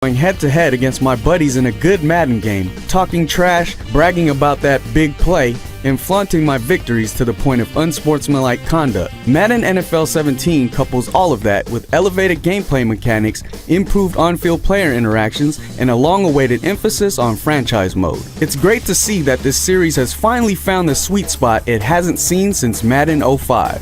Going head-to-head against my buddies in a good Madden game, talking trash, bragging about that big play, and flaunting my victories to the point of unsportsmanlike conduct. Madden NFL17 couples all of that with elevated gameplay mechanics, improved on-field player interactions, and a long-awaited emphasis on franchise mode. It's great to see that this series has finally found the sweet spot it hasn't seen since Madden 05.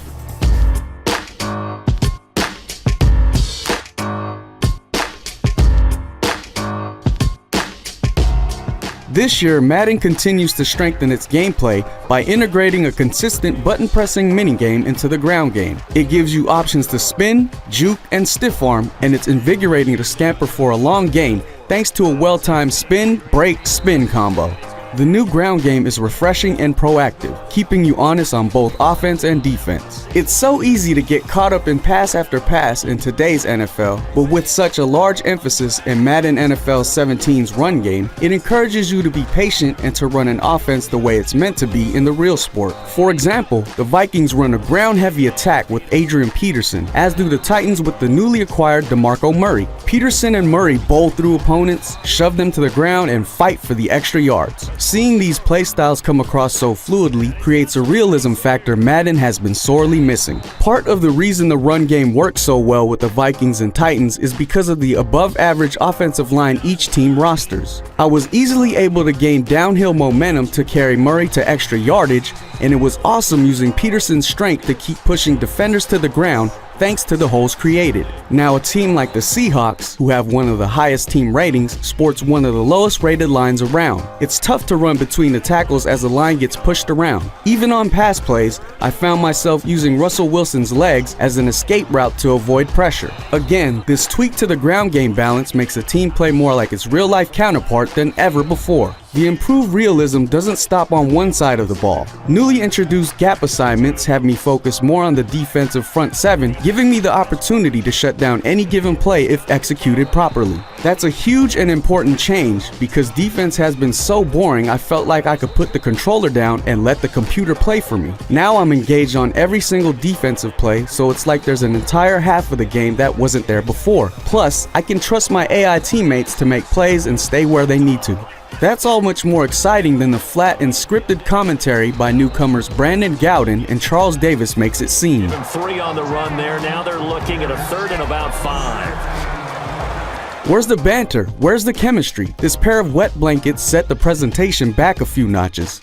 This year, Madden continues to strengthen its gameplay by integrating a consistent button-pressing minigame into the ground game. It gives you options to spin, juke, and stiff arm, and it's invigorating to scamper for a long gain thanks to a well-timed spin, break, spin combo. The new ground game is refreshing and proactive, keeping you honest on both offense and defense. It's so easy to get caught up in pass after pass in today's NFL, but with such a large emphasis in Madden NFL17's run game, it encourages you to be patient and to run an offense the way it's meant to be in the real sport. For example, the Vikings run a ground-heavy attack with Adrian Peterson, as do the Titans with the newly acquired DeMarco Murray. Peterson and Murray bowl through opponents, shove them to the ground, and fight for the extra yards. Seeing these playstyles come across so fluidly creates a realism factor Madden has been sorely missing. Part of the reason the run game works so well with the Vikings and Titans is because of the above-average offensive line each team rosters. I was easily able to gain downhill momentum to carry Murray to extra yardage, and it was awesome using Peterson's strength to keep pushing defenders to the ground thanks to the holes created. Now a team like the Seahawks, who have one of the highest team ratings, sports one of the lowest rated lines around. It's tough to run between the tackles as the line gets pushed around. Even on pass plays, I found myself using Russell Wilson's legs as an escape route to avoid pressure. Again, this tweak to the ground game balance makes a team play more like its real-life counterpart than ever before. The improved realism doesn't stop on one side of the ball. Newly introduced gap assignments have me focus more on the defensive front seven, giving me the opportunity to shut down any given play if executed properly. That's a huge and important change because defense has been so boring I felt like I could put the controller down and let the computer play for me. Now I'm engaged on every single defensive play, so it's like there's an entire half of the game that wasn't there before. Plus, I can trust my AI teammates to make plays and stay where they need to. That's all much more exciting than the flat and scripted commentary by newcomers Brandon Gowden and Charles Davis makes it seem. 3 on the run there. Now they're looking at a 3rd and about 5. Where's the banter? Where's the chemistry? This pair of wet blankets set the presentation back a few notches.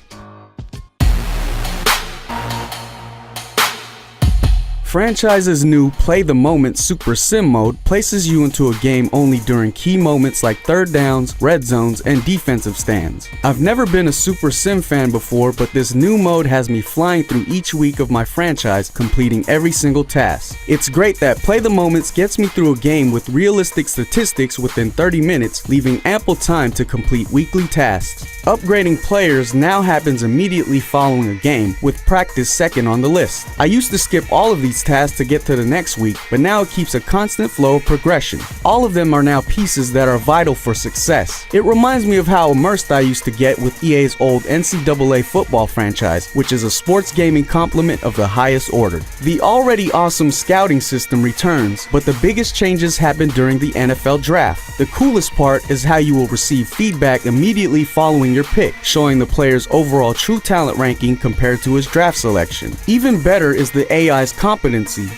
Franchise's new Play the Moment Super Sim mode places you into a game only during key moments like third downs, red zones, and defensive stands. I've never been a Super Sim fan before, but this new mode has me flying through each week of my franchise, completing every single task. It's great that Play the Moments gets me through a game with realistic statistics within 30 minutes, leaving ample time to complete weekly tasks. Upgrading players now happens immediately following a game, with practice second on the list. I used to skip all of these tasks to get to the next week, but now it keeps a constant flow of progression. All of them are now pieces that are vital for success. It reminds me of how immersed I used to get with EA's old NCAA football franchise, which is a sports gaming complement of the highest order. The already awesome scouting system returns, but the biggest changes happen during the NFL draft. The coolest part is how you will receive feedback immediately following your pick, showing the player's overall true talent ranking compared to his draft selection. Even better is the AI's competency.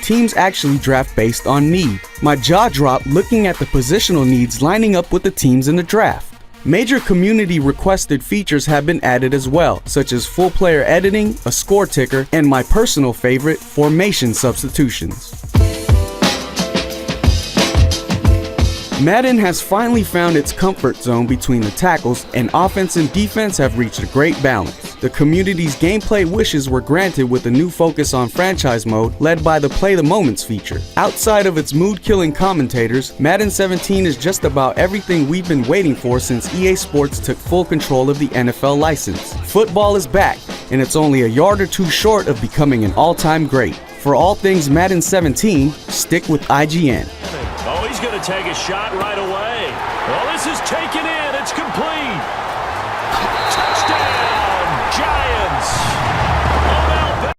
Teams actually draft based on need. My jaw dropped looking at the positional needs lining up with the teams in the draft. Major community requested features have been added as well, such as full player editing, a score ticker, and my personal favorite, formation substitutions. Madden has finally found its comfort zone between the tackles, and offense and defense have reached a great balance. The community's gameplay wishes were granted with a new focus on franchise mode led by the Play the Moments feature. Outside of its mood-killing commentators, Madden 17 is just about everything we've been waiting for since EA Sports took full control of the NFL license. Football is back, and it's only a yard or two short of becoming an all-time great. For all things Madden 17, stick with IGN. Oh, he's going to take a shot right away. Well, this is taken in. It's complete.